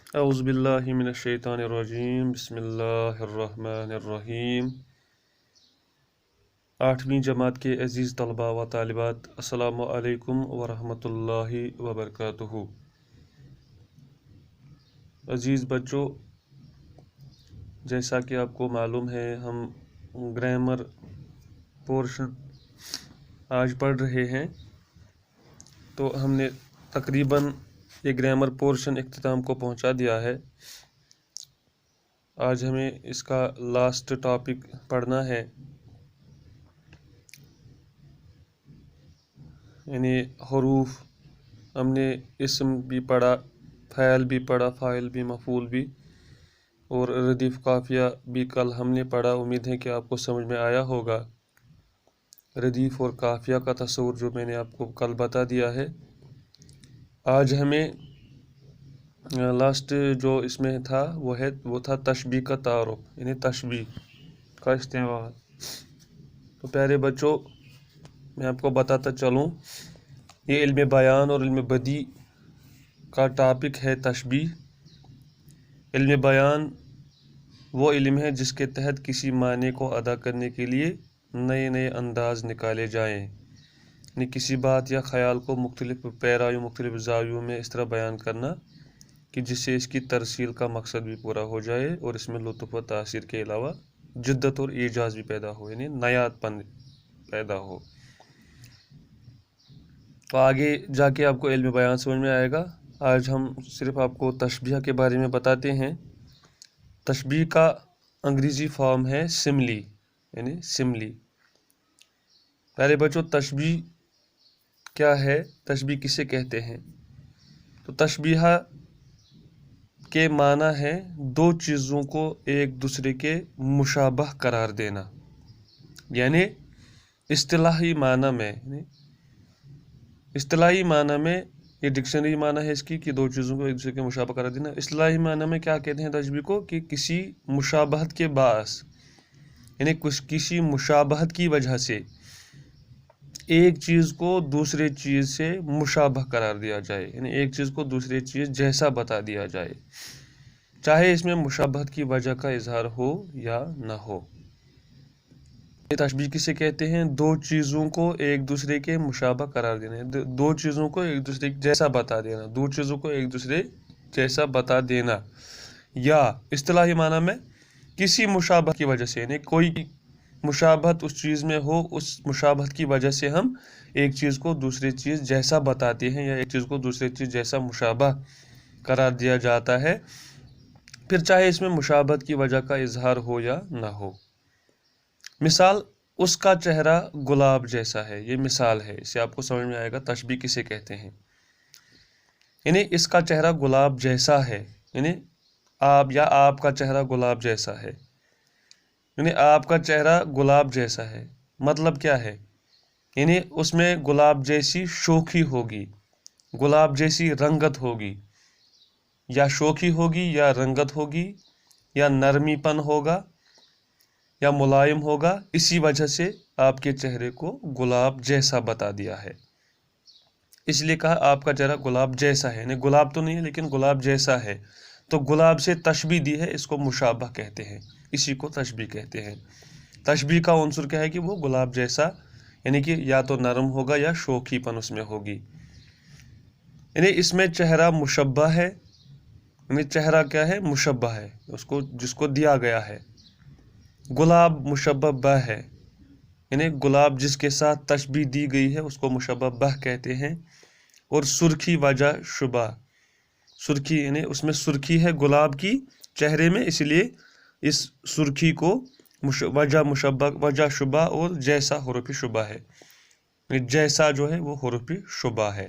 اعوذ باللہ من الشیطان الرجیم بسم اللہ الرحمن الرحیم۔ 8ویں جماعت کے عزیز طلباء و طالبات، السلام علیکم ورحمۃ اللہ وبرکاتہ۔ عزیز بچوں، جیسا کہ آپ کو معلوم ہے ہم گرامر پورشن آج پڑھ رہے ہیں، تو ہم نے تقریباً یہ گرامر پورشن اختتام کو پہنچا دیا ہے۔ آج ہمیں اس کا لاسٹ ٹاپک پڑھنا ہے، یعنی حروف۔ ہم نے اسم بھی پڑھا، فعل بھی پڑھا، فاعل بھی، مفعول بھی، اور ردیف قافیہ بھی کل ہم نے پڑھا۔ امید ہے کہ آپ کو سمجھ میں آیا ہوگا۔ ردیف اور قافیہ کا تصور جو میں نے آپ کو کل بتا دیا ہے۔ آج ہمیں لاسٹ جو اس میں تھا وہ تھا تشبیہ کا تعارف، یعنی تشبیہ کا استعمال۔ تو پیارے بچوں، میں آپ کو بتاتا چلوں، یہ علم بیان اور علم بدیع کا ٹاپک ہے تشبیہ۔ علم بیان وہ علم ہے جس کے تحت کسی معنی کو ادا کرنے کے لیے نئے نئے انداز نکالے جائیں، یعنی کسی بات یا خیال کو مختلف پیرایوں، مختلف زاویوں میں اس طرح بیان کرنا کہ جس سے اس کی ترسیل کا مقصد بھی پورا ہو جائے اور اس میں لطف و تاثیر کے علاوہ جدت اور اعجاز بھی پیدا ہو، یعنی نیات پن پیدا ہو۔ تو آگے جا کے آپ کو علم بیان سمجھ میں آئے گا۔ آج ہم صرف آپ کو تشبیہ کے بارے میں بتاتے ہیں۔ تشبیہ کا انگریزی فارم ہے سملی، یعنی سملی۔ پہلے بچوں، تشبیہ کیا ہے؟ تشبیہ کسے کہتے ہیں؟ تو تشبیہ کے معنی ہے دو چیزوں کو ایک دوسرے کے مشابہ قرار دینا، یعنی اصطلاحی معنی میں یہ ڈکشنری معنی ہے اس کی کہ دو چیزوں کو ایک دوسرے کے مشابہ قرار دینا۔ اصطلاحی معنی میں کیا کہتے ہیں تشبیہ کو؟ کہ کسی مشابہت کے باعث، یعنی کسی مشابہت کی وجہ سے ایک چیز کو دوسرے چیز سے مشابہ قرار دیا جائے، یعنی ایک چیز کو دوسری چیز جیسا بتا دیا جائے، چاہے اس میں مشابہت کی وجہ کا اظہار ہو یا نہ ہو۔ یہ تشبیہ کسے کہتے ہیں؟ دو چیزوں کو ایک دوسرے کے مشابہ قرار دینا، دو چیزوں کو ایک دوسرے جیسا بتا دینا، دو چیزوں کو ایک دوسرے جیسا بتا دینا، یا اصطلاحی معنی میں کسی مشابہت کی وجہ سے، یعنی کوئی مشابہت اس چیز میں ہو، اس مشابہت کی وجہ سے ہم ایک چیز کو دوسری چیز جیسا بتاتے ہیں، یا ایک چیز کو دوسری چیز جیسا مشابہ قرار دیا جاتا ہے، پھر چاہے اس میں مشابہت کی وجہ کا اظہار ہو یا نہ ہو۔ مثال، اس کا چہرہ گلاب جیسا ہے، یہ مثال ہے، اس سے آپ کو سمجھ میں آئے گا تشبیہ کسے کہتے ہیں۔ یعنی اس کا چہرہ گلاب جیسا ہے، یعنی آپ کا چہرہ گلاب جیسا ہے، یعنی آپ کا چہرہ گلاب جیسا ہے، مطلب کیا ہے؟ یعنی اس میں گلاب جیسی شوخی ہوگی، گلاب جیسی رنگت ہوگی، یا شوخی ہوگی یا رنگت ہوگی، یا نرمی پن ہوگا یا ملائم ہوگا، اسی وجہ سے آپ کے چہرے کو گلاب جیسا بتا دیا ہے۔ اس لیے کہا آپ کا چہرہ گلاب جیسا ہے، یعنی گلاب تو نہیں ہے لیکن گلاب جیسا ہے۔ تو گلاب سے تشبیہ دی ہے، اس کو مشابہ کہتے ہیں، اسی کو تشبیہ کہتے ہیں۔ تشبیہ کا عنصر کیا ہے؟ کہ وہ گلاب جیسا، یعنی کہ یا تو نرم ہوگا یا شوخی پن اس میں ہوگی، یعنی اس میں چہرہ مشبہ ہے، یعنی چہرہ کیا ہے؟ مشبہ ہے، جس کو دیا گیا ہے۔ گلاب مشبہ بہ ہے، یعنی گلاب جس کے ساتھ تشبیہ دی گئی ہے اس کو مشبہ بہ کہتے ہیں۔ اور سرخی وجہ شبہ، سرخی یعنی اس میں سرخی ہے گلاب کی چہرے میں، اس لیے اس سرخی کو وجہ شبہ اور جیسا حروف شبہ ہے، جیسا جو ہے وہ حروف شبہ ہے۔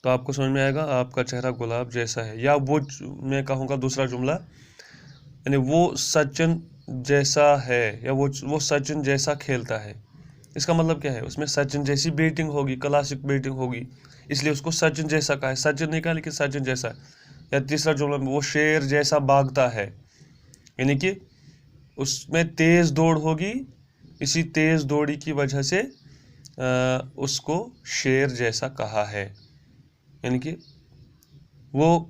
تو آپ کو سمجھ میں آئے گا آپ کا چہرہ گلاب جیسا ہے، یا وہ میں کہوں گا دوسرا جملہ، یعنی وہ سچن جیسا ہے، یا وہ سچن جیسا کھیلتا ہے۔ اس کا مطلب کیا ہے؟ اس میں سچن جیسی بیٹنگ ہوگی، کلاسک بیٹنگ ہوگی، اس لیے اس کو سچن جیسا کہا ہے، سچن نہیں کہا لیکن سچن جیسا۔ یا تیسرا جملہ میں وہ شیر جیسا بھاگتا ہے، یعنی کہ اس میں تیز دوڑ ہوگی، اسی تیز دوڑی کی وجہ سے اس کو شیر جیسا کہا ہے، یعنی کہ وہ